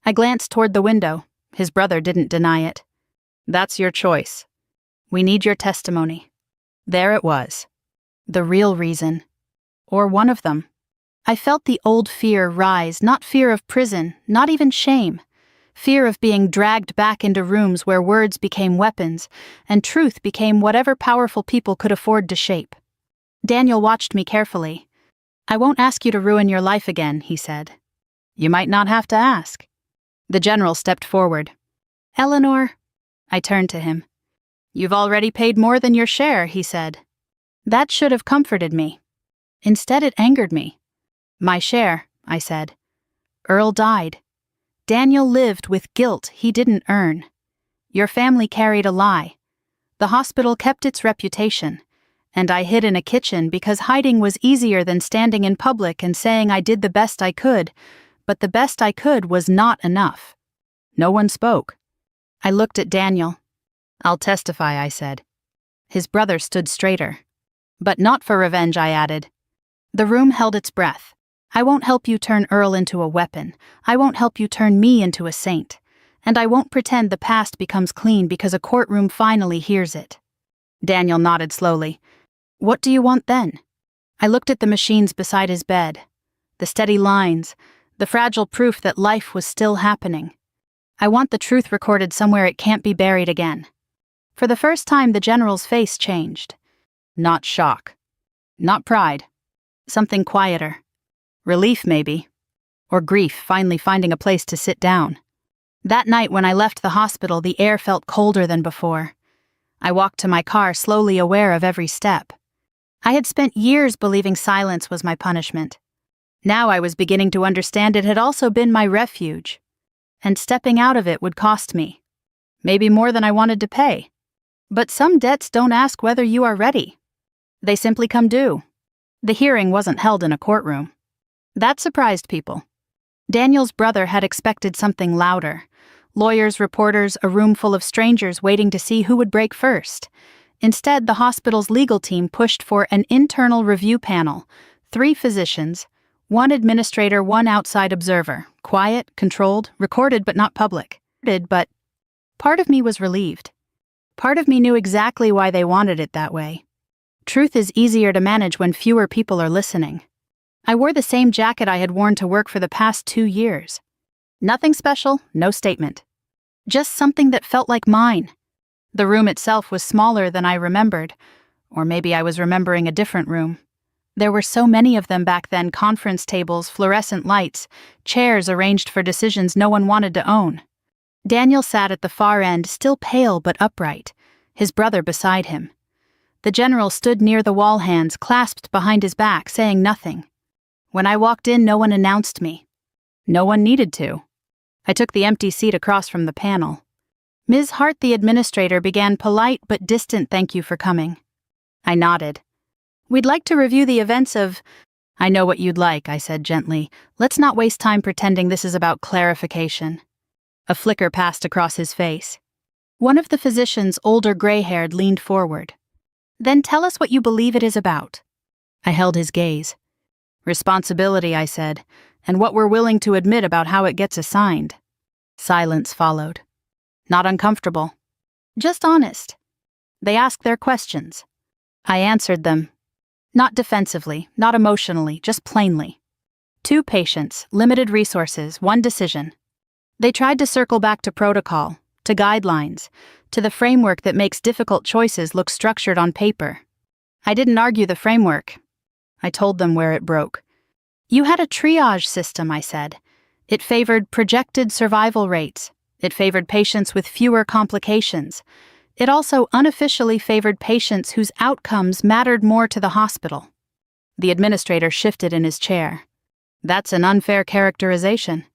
S1: I glanced toward the window. His brother didn't deny it. "That's your choice. We need your testimony." There it was. The real reason. Or one of them. I felt the old fear rise, not fear of prison, not even shame. Fear of being dragged back into rooms where words became weapons, and truth became whatever powerful people could afford to shape. Daniel watched me carefully. "I won't ask you to ruin your life again," he said. "You might not have to ask." The general stepped forward. "Eleanor." I turned to him. "You've already paid more than your share," he said. That should have comforted me. Instead, it angered me. "My share," I said. "Earl died. Daniel lived with guilt he didn't earn. Your family carried a lie. The hospital kept its reputation, and I hid in a kitchen because hiding was easier than standing in public and saying I did the best I could, but the best I could was not enough." No one spoke. I looked at Daniel. "I'll testify," I said. His brother stood straighter. "But not for revenge," I added. The room held its breath. "I won't help you turn Earl into a weapon. I won't help you turn me into a saint. And I won't pretend the past becomes clean because a courtroom finally hears it." Daniel nodded slowly. "What do you want then?" I looked at the machines beside his bed. The steady lines, the fragile proof that life was still happening. I want the truth recorded somewhere it can't be buried again. For the first time, the general's face changed. Not shock. Not pride. Something quieter. Relief, maybe. Or grief, finally finding a place to sit down. That night when I left the hospital, the air felt colder than before. I walked to my car, slowly aware of every step. I had spent years believing silence was my punishment. Now I was beginning to understand it had also been my refuge. And stepping out of it would cost me. Maybe more than I wanted to pay. But some debts don't ask whether you are ready. They simply come due. The hearing wasn't held in a courtroom. That surprised people. Daniel's brother had expected something louder. Lawyers, reporters, a room full of strangers waiting to see who would break first. Instead, the hospital's legal team pushed for an internal review panel, 3 physicians, 1 administrator, 1 outside observer, quiet, controlled, recorded but not public. But part of me was relieved. Part of me knew exactly why they wanted it that way. Truth is easier to manage when fewer people are listening. I wore the same jacket I had worn to work for the past 2 years. Nothing special, no statement. Just something that felt like mine. The room itself was smaller than I remembered, or maybe I was remembering a different room. There were so many of them back then: conference tables, fluorescent lights, chairs arranged for decisions no one wanted to own. Daniel sat at the far end, still pale but upright, his brother beside him. The general stood near the wall, hands clasped behind his back, saying nothing. When I walked in, no one announced me. No one needed to. I took the empty seat across from the panel. Ms. Hart, the administrator, began polite but distant thank you for coming. I nodded. We'd like to review the events of... I know what you'd like, I said gently. Let's not waste time pretending this is about clarification. A flicker passed across his face. One of the physicians, older gray-haired, leaned forward. Then tell us what you believe it is about. I held his gaze. Responsibility, I said, and what we're willing to admit about how it gets assigned. Silence followed. Not uncomfortable. Just honest. They asked their questions. I answered them. Not defensively, not emotionally, just plainly. 2 patients, limited resources, 1 decision. They tried to circle back to protocol, to guidelines, to the framework that makes difficult choices look structured on paper. I didn't argue the framework. I told them where it broke. You had a triage system, I said. It favored projected survival rates. It favored patients with fewer complications. It also unofficially favored patients whose outcomes mattered more to the hospital. The administrator shifted in his chair. That's an unfair characterization.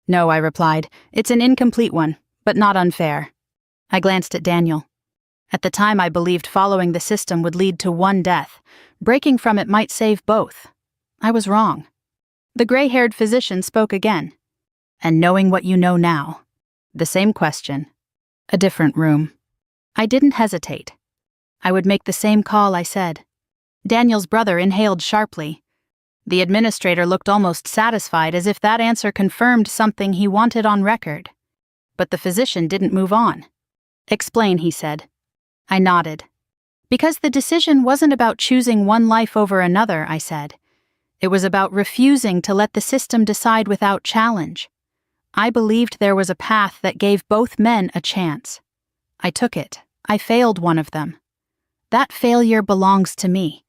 S1: No, I replied. It's an incomplete one, but not unfair. I glanced at Daniel. At the time, I believed following the system would lead to 1 death. Breaking from it might save both. I was wrong. The gray-haired physician spoke again. And knowing what you know now. The same question. A different room. I didn't hesitate. I would make the same call, I said. Daniel's brother inhaled sharply. The administrator looked almost satisfied, as if that answer confirmed something he wanted on record. But the physician didn't move on. Explain, he said. I nodded. Because the decision wasn't about choosing one life over another, I said. It was about refusing to let the system decide without challenge. I believed there was a path that gave both men a chance. I took it. I failed one of them. That failure belongs to me.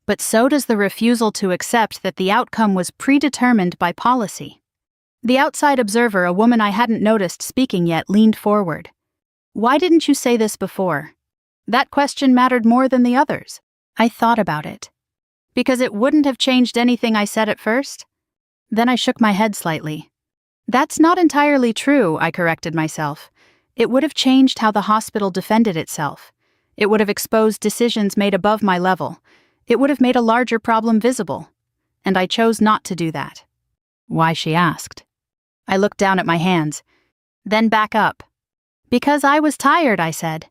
S1: But so does the refusal to accept that the outcome was predetermined by policy. The outside observer, a woman I hadn't noticed speaking yet, leaned forward. Why didn't you say this before? That question mattered more than the others. I thought about it. Because it wouldn't have changed anything I said at first? Then I shook my head slightly. That's not entirely true, I corrected myself. It would have changed how the hospital defended itself. It would have exposed decisions made above my level. It would have made a larger problem visible. And I chose not to do that. Why, she asked. I looked down at my hands. Then back up. Because I was tired, I said.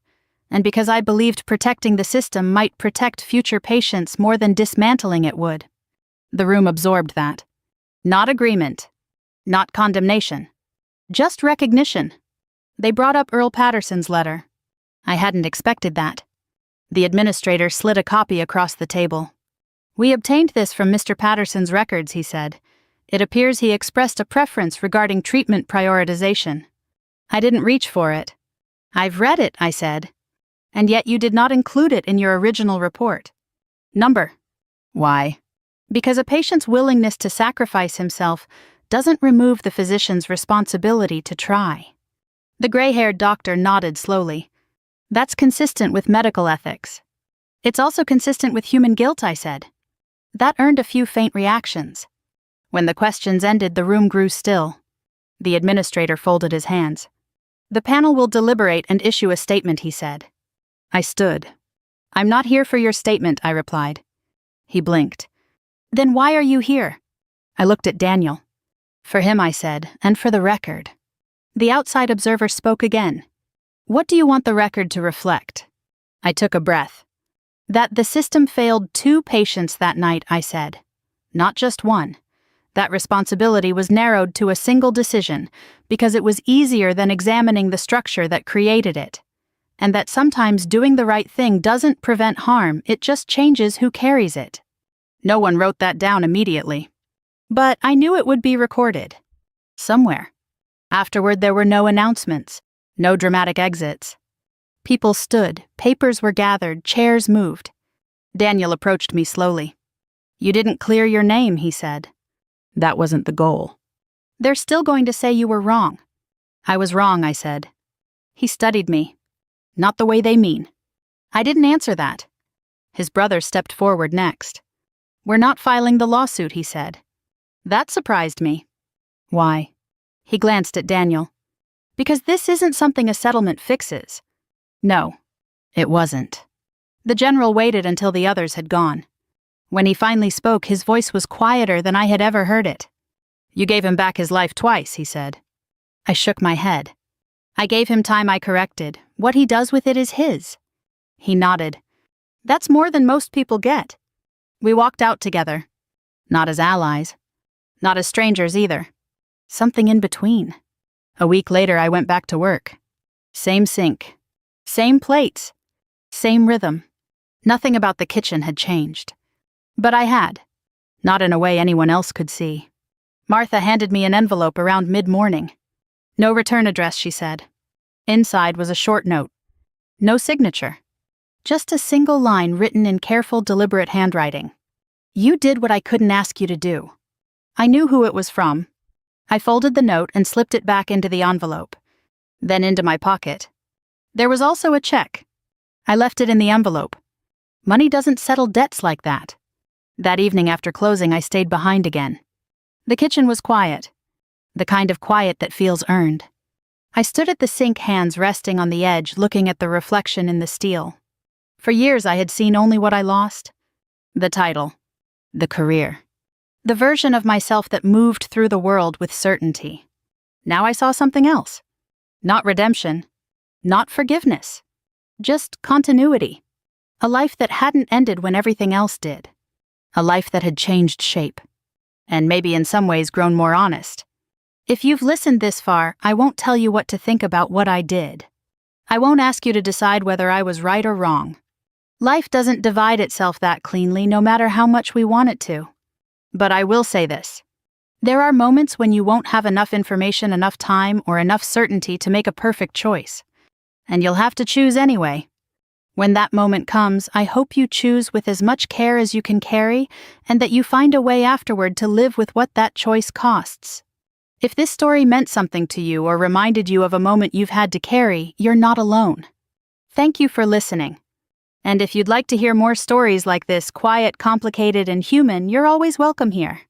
S1: And because I believed protecting the system might protect future patients more than dismantling it would. The room absorbed that. Not agreement. Not condemnation. Just recognition. They brought up Earl Patterson's letter. I hadn't expected that. The administrator slid a copy across the table. We obtained this from Mr. Patterson's records, he said. It appears he expressed a preference regarding treatment prioritization. I didn't reach for it. I've read it, I said. And yet you did not include it in your original report. Number. Why? Because a patient's willingness to sacrifice himself doesn't remove the physician's responsibility to try. The gray-haired doctor nodded slowly. That's consistent with medical ethics. It's also consistent with human guilt, I said. That earned a few faint reactions. When the questions ended, the room grew still. The administrator folded his hands. The panel will deliberate and issue a statement, he said. I stood. I'm not here for your statement, I replied. He blinked. Then why are you here? I looked at Daniel. For him, I said, and for the record. The outside observer spoke again. What do you want the record to reflect? I took a breath. That the system failed 2 patients that night, I said. Not just 1. That responsibility was narrowed to a single decision because it was easier than examining the structure that created it. And that sometimes doing the right thing doesn't prevent harm, it just changes who carries it. No one wrote that down immediately. But I knew it would be recorded. Somewhere. Afterward, there were no announcements, no dramatic exits. People stood, papers were gathered, chairs moved. Daniel approached me slowly. You didn't clear your name, he said. That wasn't the goal. They're still going to say you were wrong. I was wrong, I said. He studied me. Not the way they mean. I didn't answer that. His brother stepped forward next. We're not filing the lawsuit, he said. That surprised me. Why? He glanced at Daniel. Because this isn't something a settlement fixes. No, it wasn't. The general waited until the others had gone. When he finally spoke, his voice was quieter than I had ever heard it. You gave him back his life twice, he said. I shook my head. I gave him time, I corrected. What he does with it is his. He nodded. That's more than most people get. We walked out together. Not as allies. Not as strangers either. Something in between. A week later, I went back to work. Same sink. Same plates. Same rhythm. Nothing about the kitchen had changed. But I had. Not in a way anyone else could see. Martha handed me an envelope around mid-morning. No return address, she said. Inside was a short note. No signature. Just a single line written in careful, deliberate handwriting. You did what I couldn't ask you to do. I knew who it was from. I folded the note and slipped it back into the envelope. Then into my pocket. There was also a check. I left it in the envelope. Money doesn't settle debts like that. That evening after closing, I stayed behind again. The kitchen was quiet. The kind of quiet that feels earned. I stood at the sink, hands resting on the edge, looking at the reflection in the steel. For years I had seen only what I lost. The title. The career. The version of myself that moved through the world with certainty. Now I saw something else. Not redemption. Not forgiveness. Just continuity. A life that hadn't ended when everything else did. A life that had changed shape. And maybe in some ways grown more honest. If you've listened this far, I won't tell you what to think about what I did. I won't ask you to decide whether I was right or wrong. Life doesn't divide itself that cleanly, no matter how much we want it to. But I will say this. There are moments when you won't have enough information, enough time, or enough certainty to make a perfect choice. And you'll have to choose anyway. When that moment comes, I hope you choose with as much care as you can carry, and that you find a way afterward to live with what that choice costs. If this story meant something to you or reminded you of a moment you've had to carry, you're not alone. Thank you for listening. And if you'd like to hear more stories like this, quiet, complicated, and human, you're always welcome here.